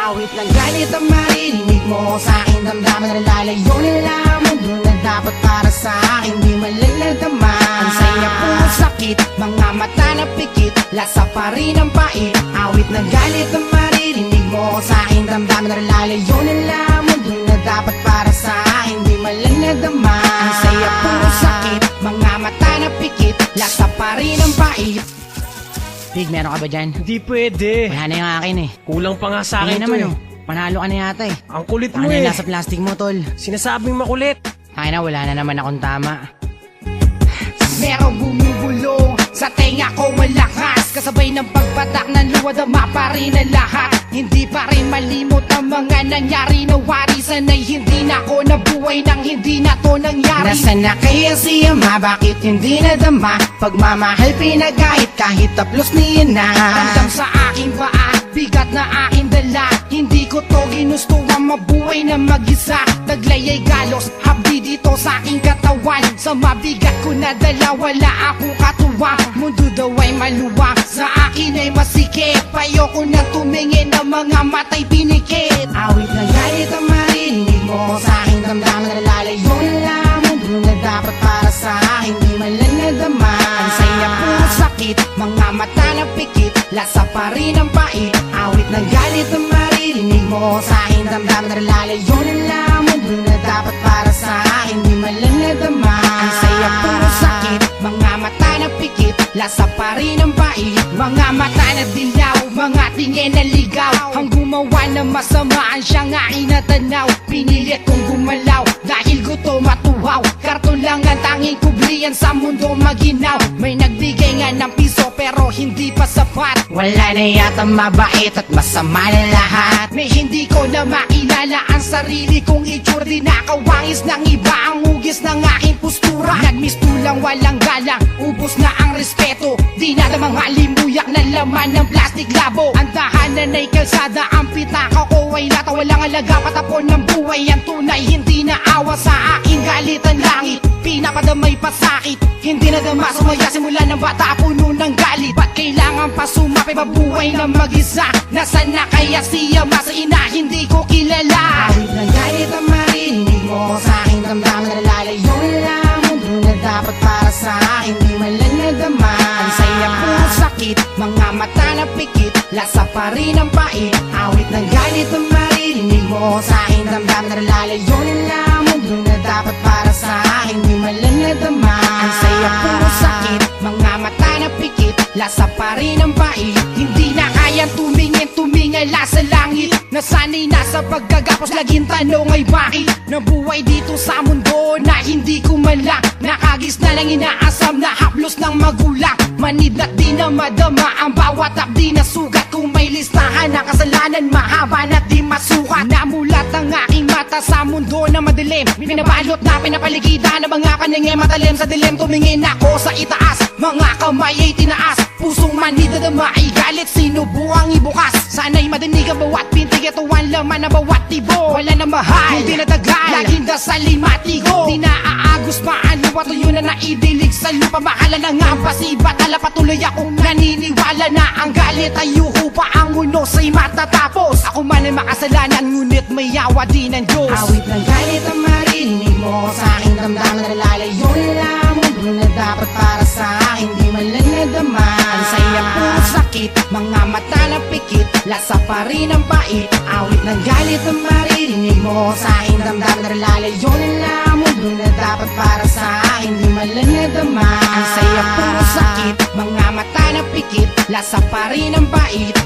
Awit ng galit ang maririnig mo sa akin. Damdaman na lalayo nila mundo na dapat para sa akin di malalagdama. Ang saya puro sakit, mga mata na pikit, lasa pa rin ang pait. Awit ng galit ang maririnig mo sa akin. Damdaman na lalayo nila mundo na dapat para sa akin di malalagdama. Ang saya puro sakit, mga mata na pikit, lasa pa rin ang pait. Pig, meron ka ba dyan? Hindi pwede. Wala na yung akin eh. Kulang pa nga sa akin Tingin to naman eh. Panalo ka na yata eh. Ang kulit Ano mo yung eh. nasa plastic mo, tol? Sinasabing makulit. Ay na, wala na naman akong tama. Merong bumubulong sa tenga ko malakas, kasabay ng pagbatak ng luwadama pa rin ang lahat. Hindi pa rin malimot ang mga nangyari na wari. Sanay hindi na ako nabuhay nang hindi na to nangyari. Nasaan na kaya si Ama? Bakit hindi nadama? Pagmamahal pinagkahit kahit taplos niya na. Ramdam sa aking paa, bigat na aking dala. Hindi ko to ginusto ang mabuhay na mag-isa. Taglay ay galos, habdi dito sa aking katawan. Sa mabigat ko na dala, wala akong katuwang. Mundo daw ay maluwang, sa akin ay masikip. Ayoko na tumingin ng mga matay pinikit. Awit ng galit ang maririnig mo sa akin. Damdaman na lalayo nila mundo na dapat para sa akin di malalagdama. Ang saya puro sakit, mga mata na pikit, lasa pa rin ang pait. Awit ng galit ang maririnig mo sa akin. Damdaman na lalayo nila mundo na dapat para sa akin di malalagdama. Ang saya puro sakit, mga mata na pikit, lasa pa rin ang pait. Mga mata na dilaw, mga tingin na ligaw. Ang gumawa ng masamaan siyang aking natanaw. Pinilit kong gumalaw dahil gusto matuhaw. Karton lang ang tanging kublian sa mundo maginaw. May nagbigay nga ng piso pero hindi pa sapat. Wala na yata mabait at masama na lahat. May hindi ko na makilala ang sarili kong itsura. Di nakawangis ng iba ang hugis ng aking postura. Nagmistulang walang galang, ubos na ang respeto. Di na damang halimuyak na laman ng plastic labo. Ang tahanan ay kalsada, ang pitaka ko ay lata. Walang alaga patapon ng buhay. Ang tunay hindi na awa sa akin, galit ang langit. Pinapadamay pa sakit, hindi na dama sumaya simula ng bata puno ng galit. Ba't kailangan pa sumapay mabuhay na mag-isa? Nasaan na kaya siya sa ina hindi ko kilala? Awit ng galit ang maririnig mo sa akin. Damdaman na lalayo nila mundo na dapat para sa akin di malalagdama. Ang saya puro sakit, mga mata na pikit, lasa pa rin ang pait. Awit ng galit ang maririnig mo sa akin. Damdaman na lalayo nila mundo na dapat para sa akin di malalagdama. Ang saya puro sakit, mga mata na pikit, lasa pa rin ang pait. Hindi na kayang tumingala sa langit. Nasanay na sa pagkagapos, laging tanong ay bakit nabuhay dito sa mundo na hindi ko man lang nakagis na lang inaasam na haplos ng magulang. Manid at di na madama ang bawat abdi na sugat. Kung may listahan ng kasalanan mahaba na di masukat. Namulat ang aking mata sa mundo na madilim. Pinabalot na pinapaligitan ng mga paningin matalim. Sa dilim tumingin ako sa itaas, mga kamay ay tinaas. Pusong manid at dama ay galit, sinubuang ibukas. Sana'y madinig ang bawat pintig, ito ang laman ng bawat tibo. Wala na mahal, hindi na tagal, laging dasal limatigo. Di na aagos paano at yun na naidilig sa lupa. Mahala na nga pasibat, ala patuloy akong naniniwala na ang galit ay yuhupa, ang unos ay matatapos. Ako man ay makasalanan, ngunit may yawa din ng Diyos. Awit ng galit ang maririnig mo sa aking. Damdaman na lalayo nila mundo na dapat para sa akin di malalagdama. Ang saya puro sakit, mga mata na pikit, lasa pa rin ang pait. Awit ng galit ang maririnig mo sa akin. Damdaman na lalayo nila mundo na dapat para sa akin di malalagdama. Ang saya puro sakit, mga mata na pikit, lasa pa rin ang pait.